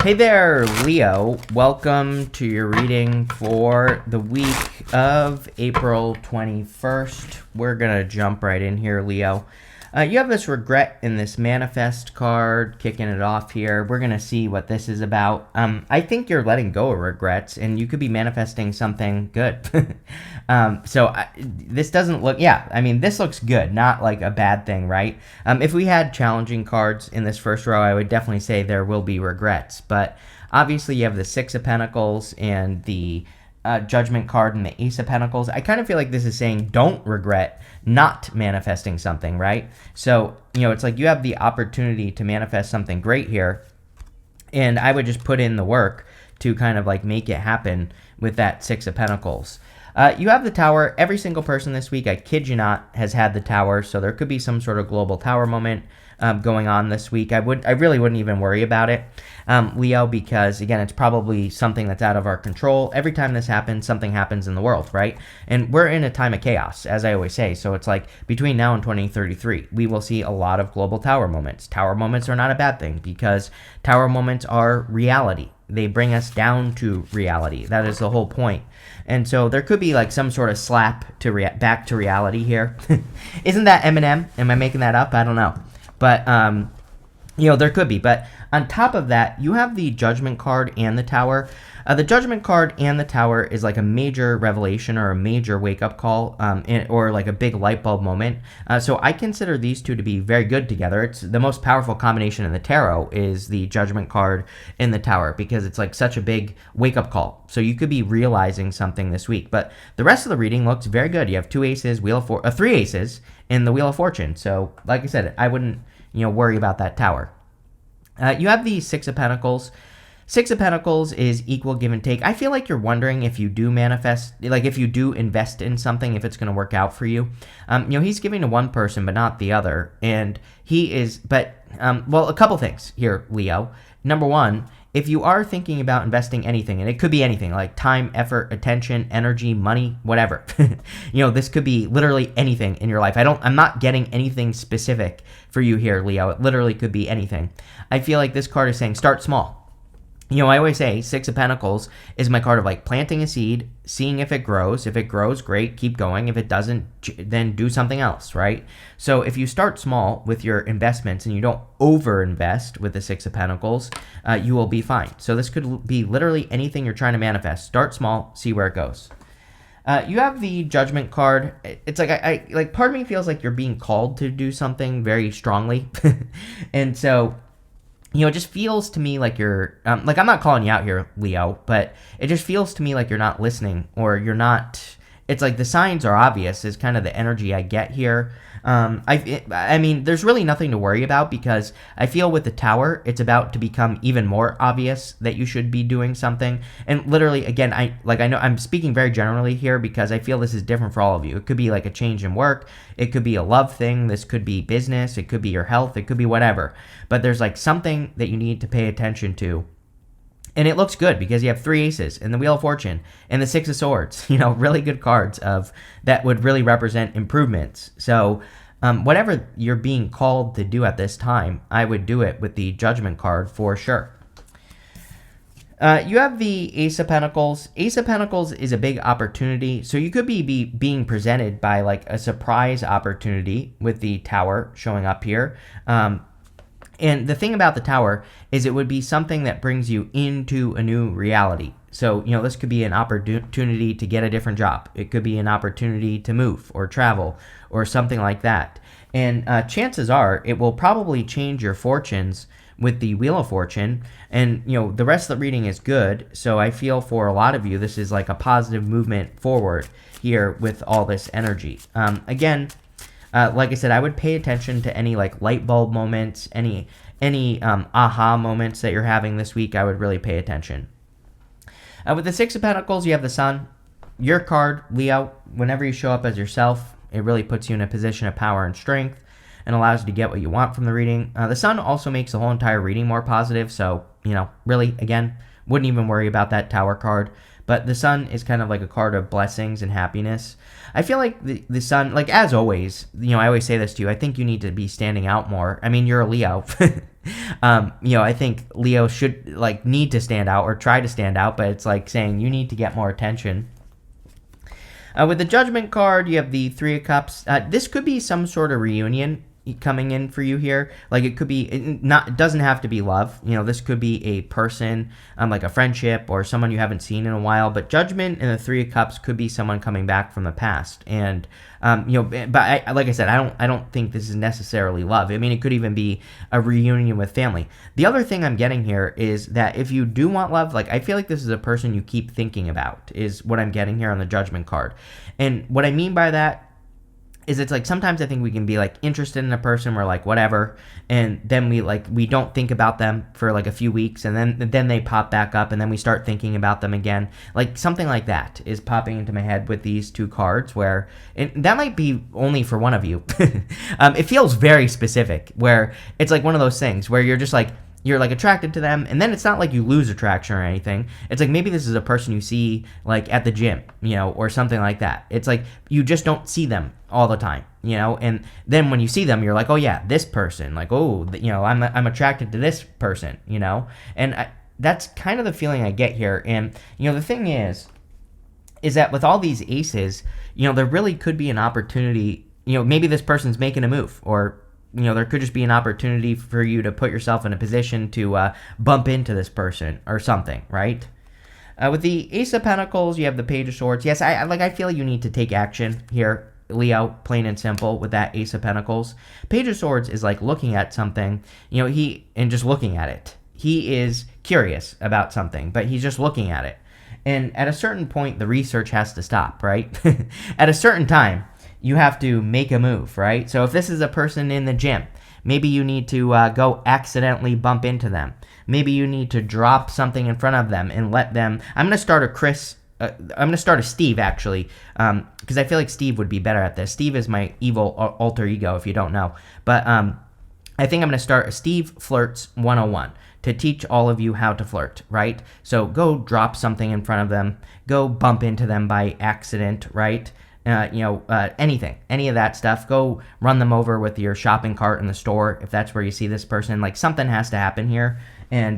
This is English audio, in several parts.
Hey there, Leo. Welcome to your reading for the week of April 21st. We're going to jump right in here, Leo. You have this regret in this manifest card, kicking it off here. We're going to see what this is about. I think you're letting go of regrets, and you could be manifesting something good. This doesn't look, this looks good, not like a bad thing, right? If we had challenging cards in this first row, I would definitely say there will be regrets. But obviously, you have the Six of Pentacles and the Judgment card and the Ace of Pentacles. I kind of feel like this is saying don't regret not manifesting something, right? So, it's like you have the opportunity to manifest something great here, and I would just put in the work to kind of like make it happen with that Six of Pentacles. You have the Tower. Every single person this week, I kid you not, has had the Tower, so there could be some sort of global Tower moment going on this week. I really wouldn't even worry about it, Leo, because again, it's probably something that's out of our control. Every time this happens, something happens in the world, right? And we're in a time of chaos, as I always say. So it's like between now and 2033, we will see a lot of global Tower moments. Tower moments are not a bad thing because Tower moments are reality. They bring us down to reality. That is the whole point. And so there could be like some sort of slap to back to reality here. Isn't that Eminem? Am I making that up? I don't know. But, there could be. But on top of that, you have the Judgment card and the Tower. The Judgment card and the Tower is like a major revelation or a major wake-up call or like a big light bulb moment. So I consider these two to be very good together. It's the most powerful combination in the tarot is the Judgment card and the Tower because it's like such a big wake-up call. So you could be realizing something this week. But the rest of the reading looks very good. You have two aces, three aces in the Wheel of Fortune. So like I said, I wouldn't worry about that Tower. You have the Six of Pentacles. Six of Pentacles is equal give and take. I feel like you're wondering if you do manifest, like if you do invest in something, if it's going to work out for you. He's giving to one person, but not the other. And a couple things here, Leo. Number one, if you are thinking about investing anything, and it could be anything like time, effort, attention, energy, money, whatever. This could be literally anything in your life. I'm not getting anything specific for you here, Leo. It literally could be anything. I feel like this card is saying start small. I always say Six of Pentacles is my card of like planting a seed, seeing if it grows. If it grows, great, keep going. If it doesn't, then do something else, right? So if you start small with your investments and you don't over-invest with the Six of Pentacles, you will be fine. So this could be literally anything you're trying to manifest. Start small, see where it goes. You have the Judgment card. It's like I like part of me feels like you're being called to do something very strongly, and so. It just feels to me like you're, I'm not calling you out here, Leo, but it just feels to me like you're not listening or you're not, it's like the signs are obvious is kind of the energy I get here. There's really nothing to worry about because I feel with the Tower, it's about to become even more obvious that you should be doing something. And literally, again, I know I'm speaking very generally here because I feel this is different for all of you. It could be like a change in work. It could be a love thing. This could be business. It could be your health. It could be whatever. But there's like something that you need to pay attention to. And it looks good because you have three aces and the Wheel of Fortune and the Six of Swords, really good cards that would really represent improvements. So whatever you're being called to do at this time, I would do it with the Judgment card for sure. You have the Ace of Pentacles. Ace of Pentacles is a big opportunity. So you could be being presented by like a surprise opportunity with the Tower showing up here. And the thing about the Tower is it would be something that brings you into a new reality. So, this could be an opportunity to get a different job. It could be an opportunity to move or travel or something like that. And chances are it will probably change your fortunes with the Wheel of Fortune. And, the rest of the reading is good. So I feel for a lot of you, this is like a positive movement forward here with all this energy. Like I said, I would pay attention to any like light bulb moments, any aha moments that you're having this week. I would really pay attention. With the Six of Pentacles, you have the Sun. Your card, Leo, whenever you show up as yourself, it really puts you in a position of power and strength and allows you to get what you want from the reading. The Sun also makes the whole entire reading more positive. So, really, again, wouldn't even worry about that Tower card. But the Sun is kind of like a card of blessings and happiness. I feel like the Sun, like as always, I always say this to you, I think you need to be standing out more. I mean, you're a Leo. I think Leo should like need to stand out or try to stand out, but it's like saying you need to get more attention. With the Judgment card, you have the Three of Cups. This could be some sort of reunion coming in for you here. Like it could be it doesn't have to be love. This could be a person, like a friendship or someone you haven't seen in a while. But Judgment and the Three of Cups could be someone coming back from the past. And but like I said, I don't think this is necessarily love. I mean, it could even be a reunion with family. The other thing I'm getting here is that if you do want love, like I feel like this is a person you keep thinking about, is what I'm getting here on the Judgment card. And what I mean by that is it's like sometimes I think we can be like interested in a person, we're like whatever, and then we don't think about them for like a few weeks, and then they pop back up, and then we start thinking about them again. Like something like that is popping into my head with these two cards, where that might be only for one of you. It feels very specific, where it's like one of those things where you're like attracted to them, and then it's not like you lose attraction or anything. It's like maybe this is a person you see like at the gym, or something like that. It's like you just don't see them all the time, and then when you see them, you're like, oh yeah, this person, like, oh, I'm attracted to this person, and that's kind of the feeling I get here. And the thing is that with all these aces, there really could be an opportunity. Maybe this person's making a move, or there could just be an opportunity for you to put yourself in a position to bump into this person or something, right? With the Ace of Pentacles, you have the Page of Swords. Yes, I feel you need to take action here, Leo, plain and simple, with that Ace of Pentacles. Page of Swords is like looking at something, and just looking at it. He is curious about something, but he's just looking at it. And at a certain point, the research has to stop, right? At a certain time, you have to make a move, right? So if this is a person in the gym, maybe you need to go accidentally bump into them. Maybe you need to drop something in front of them and let them. I'm going to start a Steve, actually, because I feel like Steve would be better at this. Steve is my evil alter ego, if you don't know. But I think I'm going to start a Steve Flirts 101 to teach all of you how to flirt, right? So go drop something in front of them. Go bump into them by accident, right? Anything, any of that stuff. Go run them over with your shopping cart in the store if that's where you see this person. Like something has to happen here, and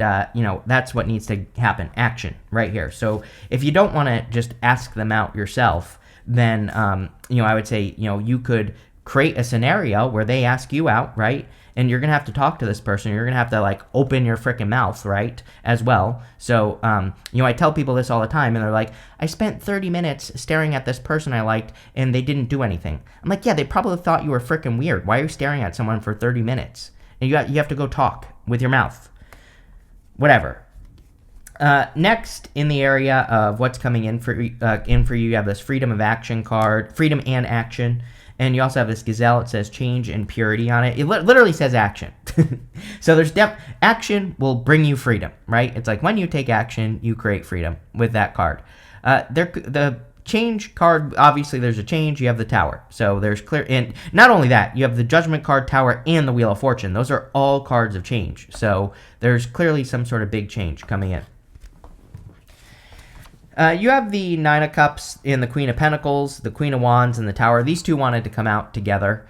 that's what needs to happen. Action right here. So if you don't want to just ask them out yourself, then I would say you could create a scenario where they ask you out, right? And you're gonna have to talk to this person. You're gonna have to like open your freaking mouth, right, as well. So I tell people this all the time, and they're like, I spent 30 minutes staring at this person I liked, and they didn't do anything. I'm like, yeah, they probably thought you were freaking weird. Why are you staring at someone for 30 minutes? And you have to go talk with your mouth. Whatever. Next, in the area of what's coming in for you, you have this Freedom of Action card, Freedom and Action. And you also have this gazelle. It says change and purity on it. It literally says action. So there's action will bring you freedom, right? It's like when you take action, you create freedom with that card. The change card, obviously there's a change. You have the Tower. So there's clear. And not only that, you have the Judgment card, Tower, and the Wheel of Fortune. Those are all cards of change. So there's clearly some sort of big change coming in. You have the Nine of Cups and the Queen of Pentacles, the Queen of Wands, and the Tower. These two wanted to come out together.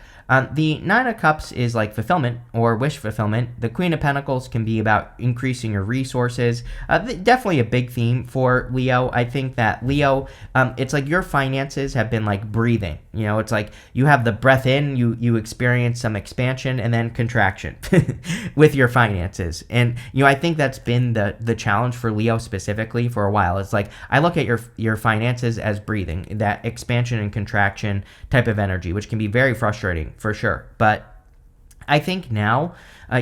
The Nine of Cups is like fulfillment or wish fulfillment. The Queen of Pentacles can be about increasing your resources. Definitely a big theme for Leo. I think that Leo, it's like your finances have been like breathing. It's like you have the breath in, you experience some expansion and then contraction with your finances. And, I think that's been the challenge for Leo specifically for a while. It's like I look at your finances as breathing, that expansion and contraction type of energy, which can be very frustrating for sure. But I think now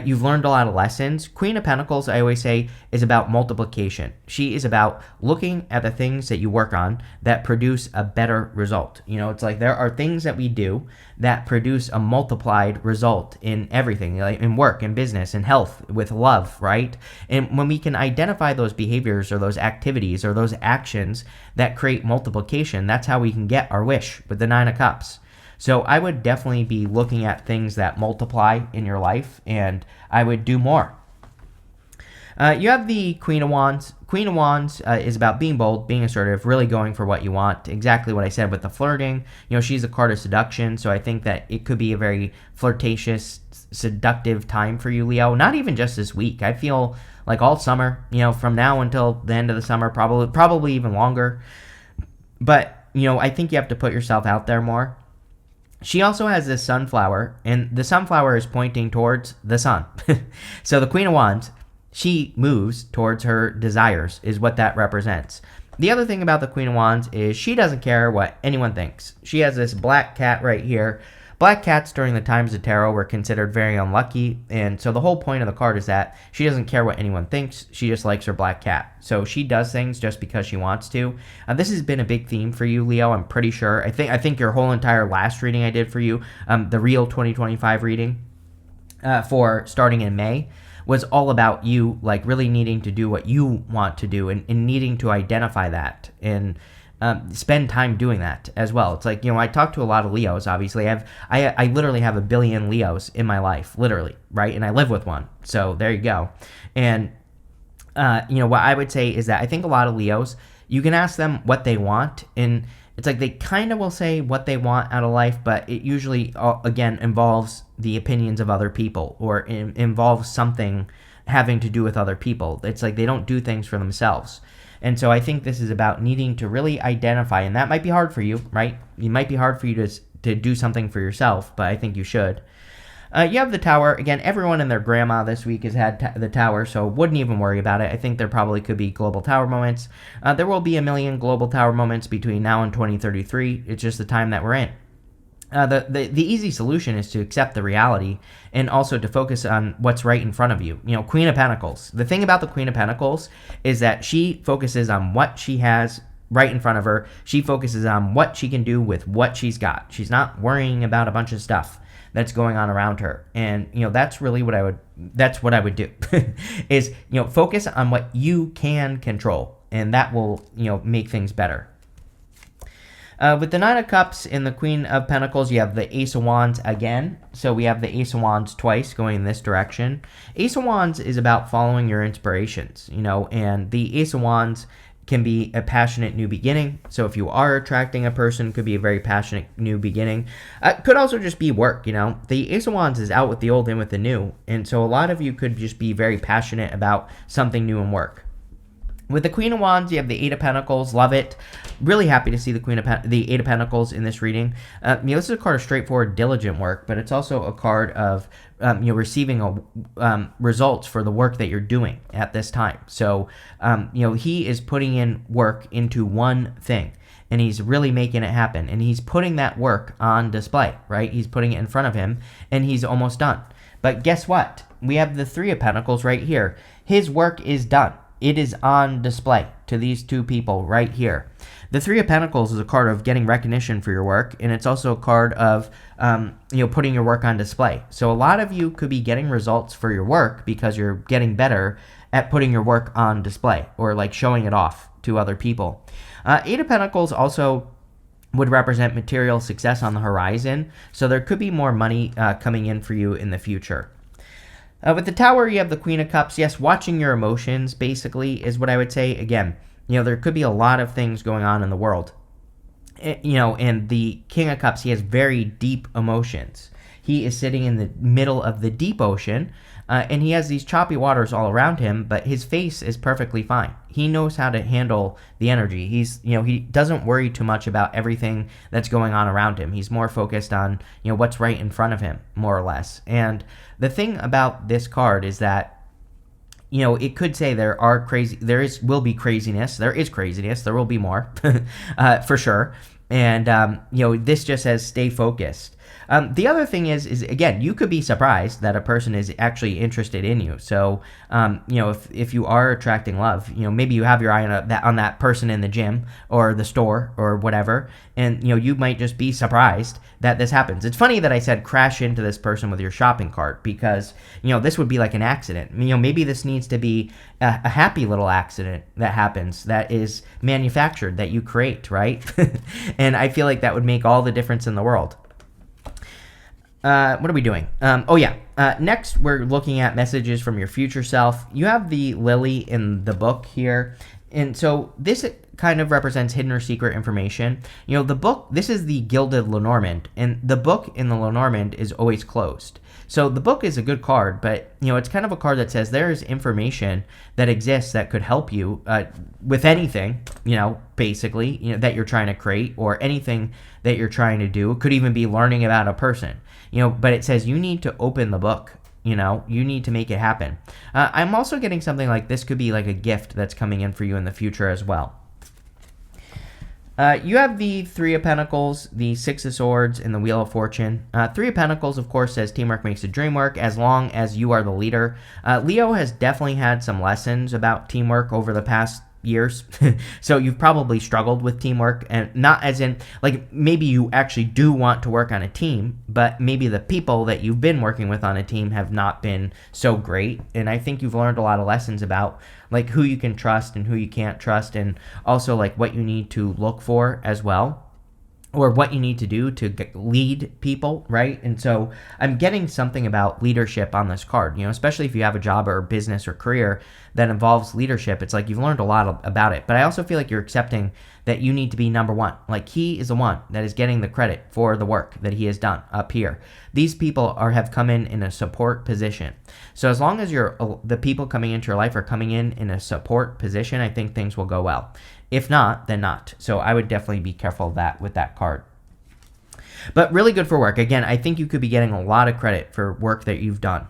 you've learned a lot of lessons. Queen of Pentacles, I always say, is about multiplication. She is about looking at the things that you work on that produce a better result. It's like there are things that we do that produce a multiplied result in everything, like in work, in business, in health, with love, right? And when we can identify those behaviors or those activities or those actions that create multiplication, that's how we can get our wish with the Nine of Cups. So I would definitely be looking at things that multiply in your life, and I would do more. You have the Queen of Wands. Queen of Wands is about being bold, being assertive, really going for what you want. Exactly what I said with the flirting. She's a card of seduction, so I think that it could be a very flirtatious, seductive time for you, Leo. Not even just this week. I feel like all summer, from now until the end of the summer, probably even longer. But, I think you have to put yourself out there more. She also has this sunflower, and the sunflower is pointing towards the sun. So the Queen of Wands, she moves towards her desires, is what that represents. The other thing about the Queen of Wands is she doesn't care what anyone thinks. She has this black cat right here. Black cats during the times of tarot were considered very unlucky, and so the whole point of the card is that she doesn't care what anyone thinks. She just likes her black cat. So she does things just because she wants to. This has been a big theme for you, Leo, I'm pretty sure. I think your whole entire last reading I did for you, the real 2025 reading for starting in May, was all about you like really needing to do what you want to do and needing to identify that and spend time doing that as well. It's like, I talk to a lot of Leos, obviously. I literally have a billion Leos in my life, literally, right? And I live with one. So there you go. And, what I would say is that I think a lot of Leos, you can ask them what they want, and it's like they kind of will say what they want out of life, but it usually, again, involves the opinions of other people or involves something having to do with other people. It's like they don't do things for themselves. And so I think this is about needing to really identify, and that might be hard for you, right? It might be hard for you to do something for yourself, but I think you should. You have the Tower. Again, everyone and their grandma this week has had the Tower, so wouldn't even worry about it. I think there probably could be global Tower moments. There will be a million global Tower moments between now and 2033. It's just the time that we're in. The easy solution is to accept the reality and also to focus on what's right in front of you. Queen of Pentacles. The thing about the Queen of Pentacles is that she focuses on what she has right in front of her. She focuses on what she can do with what she's got. She's not worrying about a bunch of stuff that's going on around her. And, that's really what I would do is, focus on what you can control, and that will, make things better. With the Nine of Cups and the Queen of Pentacles, you have the Ace of Wands again. So we have the Ace of Wands twice going in this direction. Ace of Wands is about following your inspirations, and the Ace of Wands can be a passionate new beginning. So if you are attracting a person, could be a very passionate new beginning. Could also just be work, The Ace of Wands is out with the old in with the new. And so a lot of you could just be very passionate about something new in work. With the Queen of Wands, you have the Eight of Pentacles. Love it. Really happy to see the Eight of Pentacles in this reading. This is a card of straightforward, diligent work, but it's also a card of receiving results for the work that you're doing at this time. So, he is putting in work into one thing, and he's really making it happen. And he's putting that work on display, right? He's putting it in front of him, and he's almost done. But guess what? We have the Three of Pentacles right here. His work is done. It is on display to these two people right here. The Three of Pentacles is a card of getting recognition for your work, and it's also a card of putting your work on display. So a lot of you could be getting results for your work because you're getting better at putting your work on display or like showing it off to other people. Eight of Pentacles also would represent material success on the horizon, so there could be more money coming in for you in the future. With the Tower, you have the Queen of Cups. Yes, watching your emotions, basically, is what I would say. Again, there could be a lot of things going on in the world. And the King of Cups, he has very deep emotions. He is sitting in the middle of the deep ocean, and he has these choppy waters all around him, but his face is perfectly fine. He knows how to handle the energy. He doesn't worry too much about everything that's going on around him. He's more focused on, what's right in front of him, more or less. And the thing about this card is that, it could say there will be craziness. There is craziness. There will be more, for sure. And, this just says stay focused. The other thing is again, you could be surprised that a person is actually interested in you. So, if you are attracting love, maybe you have your eye on that person in the gym or the store or whatever, and, you might just be surprised that this happens. It's funny that I said crash into this person with your shopping cart because, this would be like an accident. Maybe this needs to be a happy little accident that happens that is manufactured, that you create, right? And I feel like that would make all the difference in the world. What are we doing? Oh yeah. Next, we're looking at messages from your future self. You have the lily in the book here, and so this kind of represents hidden or secret information. The book. This is the Gilded Lenormand, and the book in the Lenormand is always closed. So the book is a good card, but it's kind of a card that says there is information that exists that could help you with anything. Basically, that you're trying to create or anything that you're trying to do. It could even be learning about a person. But it says you need to open the book. You need to make it happen. I'm also getting something like this could be like a gift that's coming in for you in the future as well. You have the Three of Pentacles, the Six of Swords, and the Wheel of Fortune. Three of Pentacles, of course, says teamwork makes the dream work as long as you are the leader. Leo has definitely had some lessons about teamwork over the past years. So you've probably struggled with teamwork, and not as in like maybe you actually do want to work on a team, but maybe the people that you've been working with on a team have not been so great. And I think you've learned a lot of lessons about like who you can trust and who you can't trust, and also like what you need to look for as well, or what you need to do to lead people, right? And so I'm getting something about leadership on this card, especially if you have a job or a business or career that involves leadership. It's like you've learned a lot about it, but I also feel like you're accepting that you need to be number one. Like he is the one that is getting the credit for the work that he has done up here. These people have come in a support position. So as long as the people coming into your life are coming in a support position, I think things will go well. If not, then not. So I would definitely be careful of that with that card. But really good for work. Again, I think you could be getting a lot of credit for work that you've done.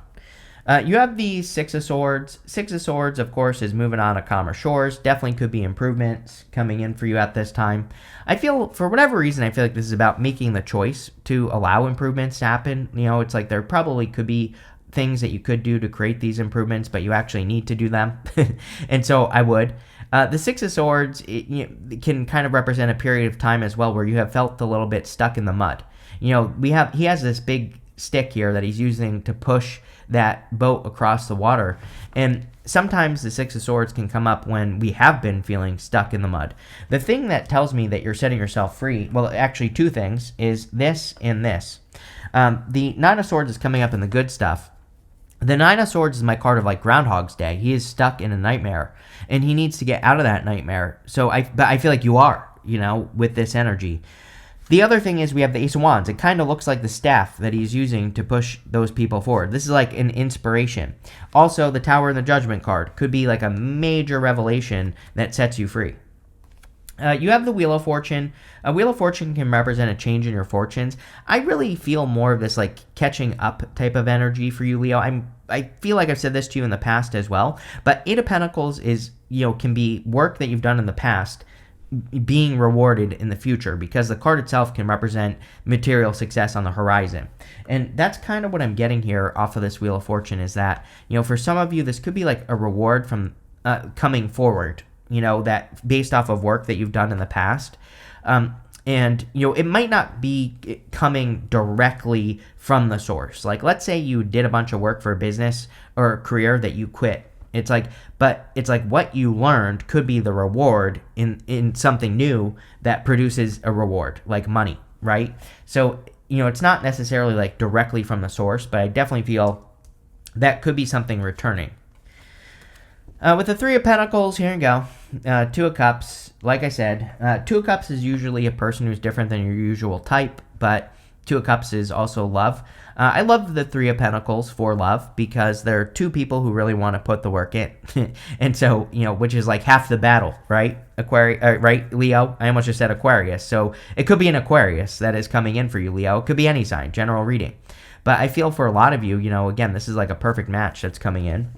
You have the Six of Swords. Six of Swords, of course, is moving on to calmer shores. Definitely could be improvements coming in for you at this time. I feel, for whatever reason, I feel like this is about making the choice to allow improvements to happen. It's like there probably could be things that you could do to create these improvements, but you actually need to do them. And so I would. The Six of Swords it can kind of represent a period of time as well where you have felt a little bit stuck in the mud. He has this big stick here that he's using to push that boat across the water. And sometimes the Six of Swords can come up when we have been feeling stuck in the mud. The thing that tells me that you're setting yourself free, well, actually two things, is this and this. The Nine of Swords is coming up in the good stuff. The Nine of Swords is my card of like Groundhog's Day. He is stuck in a nightmare, and he needs to get out of that nightmare. But I feel like you are, with this energy. The other thing is we have the Ace of Wands. It kind of looks like the staff that he's using to push those people forward. This is like an inspiration. Also, the Tower and the Judgment card could be like a major revelation that sets you free. You have the Wheel of Fortune. A Wheel of Fortune can represent a change in your fortunes. I really feel more of this like catching up type of energy for you, Leo. I feel like I've said this to you in the past as well, but Eight of Pentacles is, can be work that you've done in the past being rewarded in the future, because the card itself can represent material success on the horizon. And that's kind of what I'm getting here off of this Wheel of Fortune, is that, for some of you, this could be like a reward from coming forward, that based off of work that you've done in the past. And, it might not be coming directly from the source. Like, let's say you did a bunch of work for a business or a career that you quit. It's like what you learned could be the reward in something new that produces a reward, like money, right? So, it's not necessarily like directly from the source, but I definitely feel that could be something returning. With the Three of Pentacles, here you go. Two of Cups, like I said, Two of Cups is usually a person who's different than your usual type, but Two of Cups is also love. I love the Three of Pentacles for love because there are two people who really want to put the work in. And so, which is like half the battle, right? Right, Leo? I almost just said Aquarius. So it could be an Aquarius that is coming in for you, Leo. It could be any sign, general reading. But I feel for a lot of you, again, this is like a perfect match that's coming in.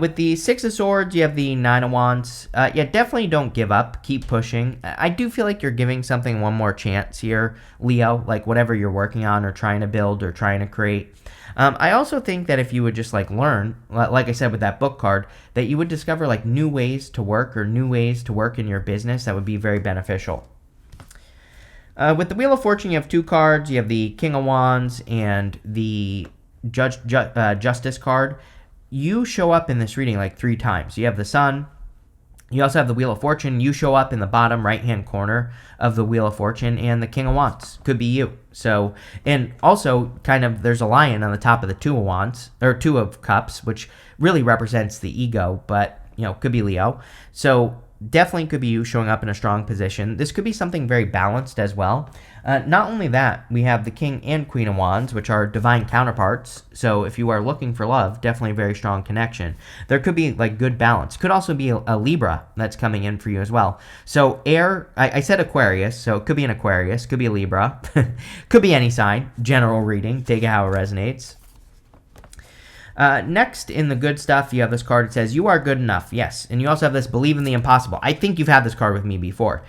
With the Six of Swords, you have the Nine of Wands. Yeah, definitely don't give up. Keep pushing. I do feel like you're giving something one more chance here, Leo, like whatever you're working on or trying to build or trying to create. I also think that if you would just like learn, like I said with that book card, that you would discover like new ways to work or new ways to work in your business that would be very beneficial. With the Wheel of Fortune, you have two cards. You have the King of Wands and the Justice card. You show up in this reading like 3 times. You have the Sun, You also have the Wheel of Fortune. You show up in the bottom right-hand corner of the Wheel of Fortune, and the King of Wands could be you. So, and also kind of there's a lion on the top of the Two of Wands, or Two of Cups, which really represents the ego, but, could be Leo. So definitely could be you showing up in a strong position. This could be something very balanced as well. Not only that, we have the King and Queen of Wands, which are divine counterparts. So if you are looking for love, definitely a very strong connection. There could be like good balance. Could also be a Libra that's coming in for you as well. So air, I said Aquarius, so it could be an Aquarius, could be a Libra, could be any sign. General reading, take it how it resonates. Next, in the good stuff, you have this card that says, you are good enough. Yes. And you also have this believe in the impossible. I think you've had this card with me before.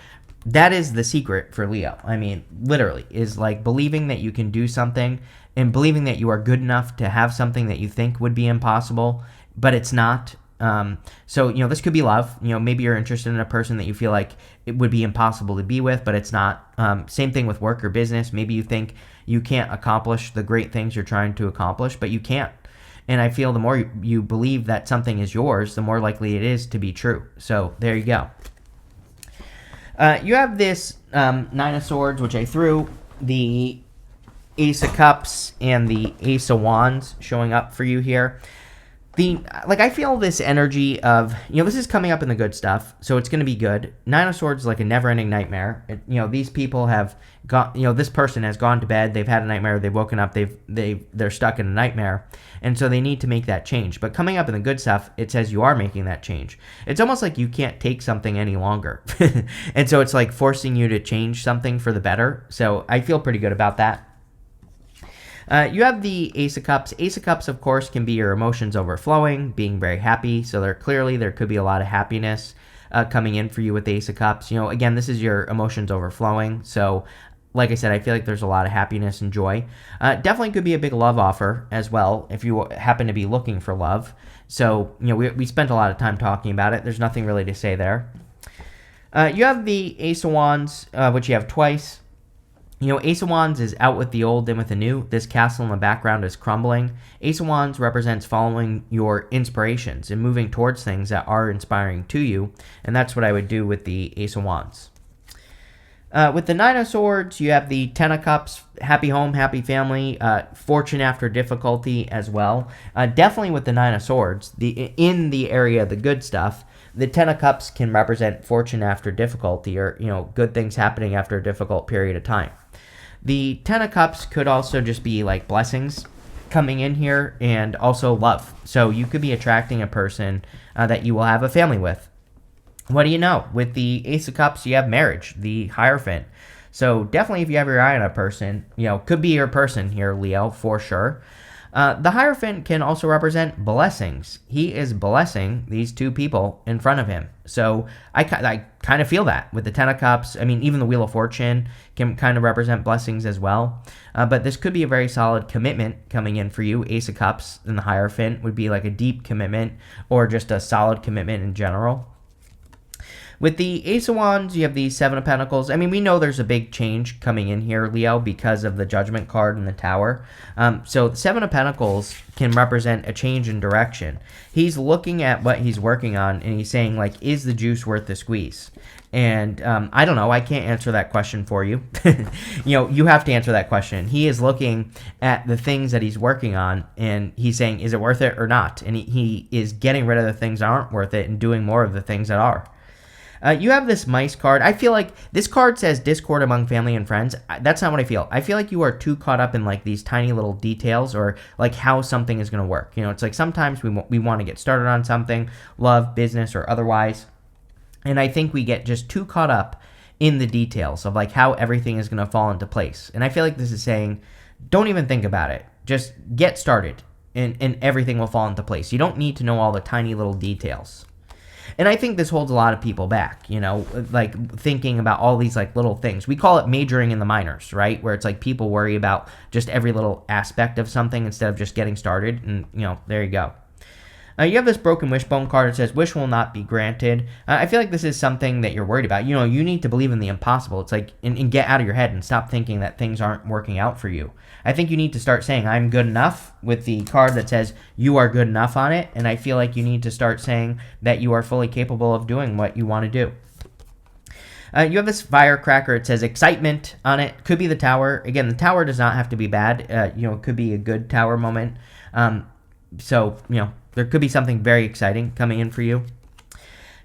That is the secret for Leo. I mean, literally, is like believing that you can do something and believing that you are good enough to have something that you think would be impossible, but it's not. So, this could be love. Maybe you're interested in a person that you feel like it would be impossible to be with, but it's not. Same thing with work or business. Maybe you think you can't accomplish the great things you're trying to accomplish, but you can't. And I feel the more you believe that something is yours, the more likely it is to be true. So there you go. You have this Nine of Swords, which I threw, the Ace of Cups, and the Ace of Wands showing up for you here. I feel this energy of, this is coming up in the good stuff, so it's going to be good. Nine of Swords is like a never-ending nightmare. These people have got, this person has gone to bed, they've had a nightmare, they've woken up, they're stuck in a nightmare, and so they need to make that change. But coming up in the good stuff, it says you are making that change. It's almost like you can't take something any longer. And so it's like forcing you to change something for the better. So I feel pretty good about that. You have the Ace of Cups. Ace of Cups, of course, can be your emotions overflowing, being very happy. So there could be a lot of happiness coming in for you with the Ace of Cups. Again, this is your emotions overflowing. So like I said, I feel like there's a lot of happiness and joy. Definitely could be a big love offer as well if you happen to be looking for love. So, we spent a lot of time talking about it. There's nothing really to say there. You have the Ace of Wands, which you have twice. Ace of Wands is out with the old, in with the new. This castle in the background is crumbling. Ace of Wands represents following your inspirations and moving towards things that are inspiring to you. And that's what I would do with the Ace of Wands. With the Nine of Swords, you have the Ten of Cups, happy home, happy family, fortune after difficulty as well. Definitely with the Nine of Swords, in the area of the good stuff, the Ten of Cups can represent fortune after difficulty, or, good things happening after a difficult period of time. The Ten of Cups could also just be like blessings coming in here, and also love. So you could be attracting a person that you will have a family with. What do you know? With the Ace of Cups, you have marriage, the Hierophant. So definitely if you have your eye on a person, could be your person here, Leo, for sure. The Hierophant can also represent blessings. He is blessing these two people in front of him. So I kind of feel that with the Ten of Cups. I mean, even the Wheel of Fortune can kind of represent blessings as well. But this could be a very solid commitment coming in for you. Ace of Cups and the Hierophant would be like a deep commitment, or just a solid commitment in general. With the Ace of Wands, you have the Seven of Pentacles. I mean, we know there's a big change coming in here, Leo, because of the Judgment card and the Tower. So the Seven of Pentacles can represent a change in direction. He's looking at what he's working on, and he's saying, like, is the juice worth the squeeze? And I don't know. I can't answer that question for you. You have to answer that question. He is looking at the things that he's working on, and he's saying, is it worth it or not? And he is getting rid of the things that aren't worth it and doing more of the things that are. You have this Mice card. I feel like this card says discord among family and friends. That's not what I feel. I feel like you are too caught up in like these tiny little details, or like how something is going to work. It's like sometimes we want to get started on something, love, business, or otherwise. And I think we get just too caught up in the details of like how everything is going to fall into place. And I feel like this is saying, don't even think about it. Just get started and everything will fall into place. You don't need to know all the tiny little details. And I think this holds a lot of people back, like thinking about all these like little things. We call it majoring in the minors, right? Where it's like people worry about just every little aspect of something instead of just getting started. And, there you go. You have this broken wishbone card. It says, wish will not be granted. I feel like this is something that you're worried about. You know, you need to believe in the impossible. It's like, and get out of your head and stop thinking that things aren't working out for you. I think you need to start saying, I'm good enough, with the card that says you are good enough on it. And I feel like you need to start saying that you are fully capable of doing what you want to do. You have this firecracker. It says excitement on it. Could be the tower. Again, the tower does not have to be bad. It could be a good tower moment. There could be something very exciting coming in for you.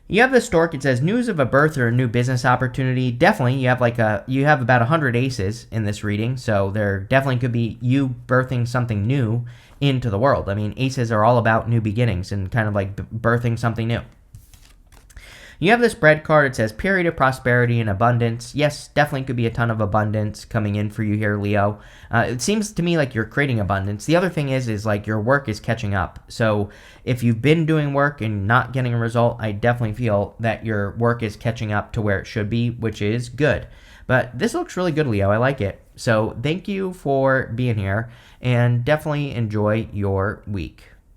You have the stork. It says news of a birth or a new business opportunity. Definitely, you have about 100 aces in this reading, so there definitely could be you birthing something new into the world. I mean, aces are all about new beginnings and kind of like birthing something new. You have this bread card. It says period of prosperity and abundance. Yes, definitely could be a ton of abundance coming in for you here, Leo. It seems to me like you're creating abundance. The other thing is like your work is catching up. So if you've been doing work and not getting a result, I definitely feel that your work is catching up to where it should be, which is good. But this looks really good, Leo. I like it. So thank you for being here, and definitely enjoy your week.